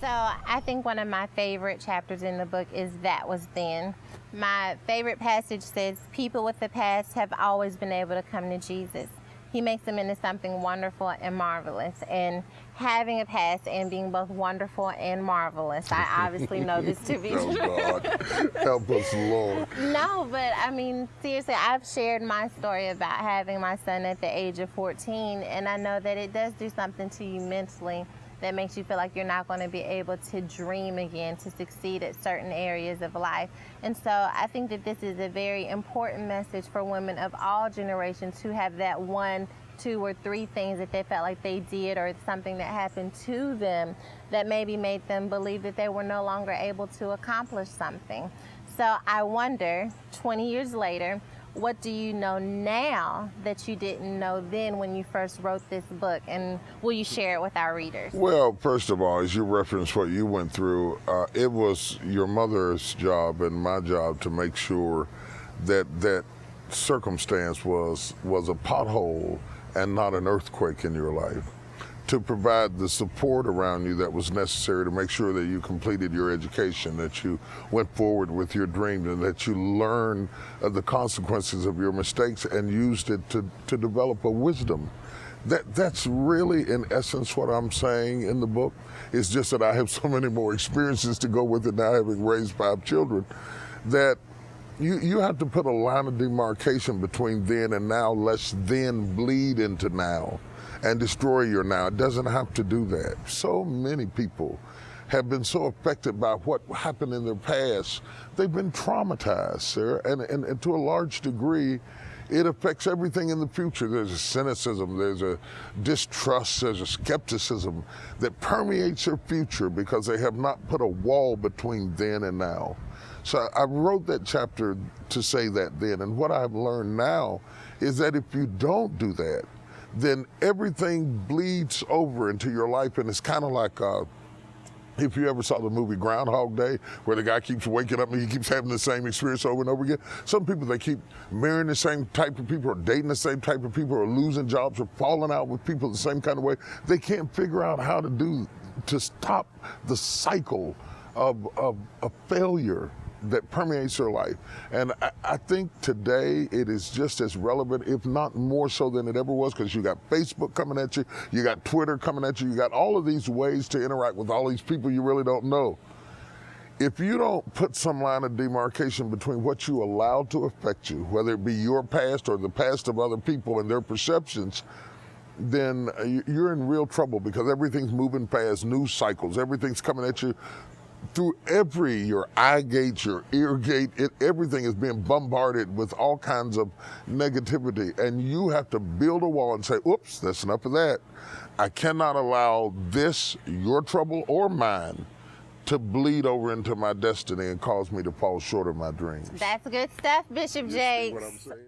So I think one of my favorite chapters in the book is That Was Then. My favorite passage says, people with the past have always been able to come to Jesus. He makes them into something wonderful and marvelous. And having a past and being both wonderful and marvelous, I obviously know this to be Oh, true. God. Help us, Lord. No, but I mean, seriously, I've shared my story about having my son at the age of 14, and I know that it does do something to you mentally that makes you feel like you're not going to be able to dream again, to succeed at certain areas of life. And so I think that this is a very important message for women of all generations who have that 1, 2, or 3 things that they felt like they did, or something that happened to them that maybe made them believe that they were no longer able to accomplish something. So I wonder, 20 years later, what do you know now that you didn't know then when you first wrote this book? And will you share it with our readers? Well, first of all, as you referenced what you went through, it was your mother's job and my job to make sure that that circumstance was a pothole and not an earthquake in your life. To provide the support around you that was necessary to make sure that you completed your education, that you went forward with your dreams, and that you learned the consequences of your mistakes and used it to develop a wisdom. That's really, in essence, what I'm saying in the book. It's just that I have so many more experiences to go with it now, having raised 5 children, that you have to put a line of demarcation between then and now, lest then bleed into now and destroy your now. It doesn't have to do that. So many people have been so affected by what happened in their past. They've been traumatized, Sarah, and to a large degree, it affects everything in the future. There's a cynicism, there's a distrust, there's a skepticism that permeates their future because they have not put a wall between then and now. So I wrote that chapter to say that then, and what I've learned now is that if you don't do that, then everything bleeds over into your life, and it's kind of like if you ever saw the movie Groundhog Day, where the guy keeps waking up and he keeps having the same experience over and over again. Some people, they keep marrying the same type of people, or dating the same type of people, or losing jobs, or falling out with people the same kind of way. They can't figure out how to stop the cycle of failure that permeates their life. And I think today it is just as relevant, if not more so than it ever was, because you got Facebook coming at you, you got Twitter coming at you, you got all of these ways to interact with all these people you really don't know. If you don't put some line of demarcation between what you allow to affect you, whether it be your past or the past of other people and their perceptions, then you're in real trouble, because everything's moving fast, news cycles, everything's coming at you through your eye gate, your ear gate. Everything is being bombarded with all kinds of negativity, and you have to build a wall and say, oops, that's enough of that. I cannot allow this, your trouble or mine, to bleed over into my destiny and cause me to fall short of my dreams. That's good stuff, Bishop Jakes. What I'm saying?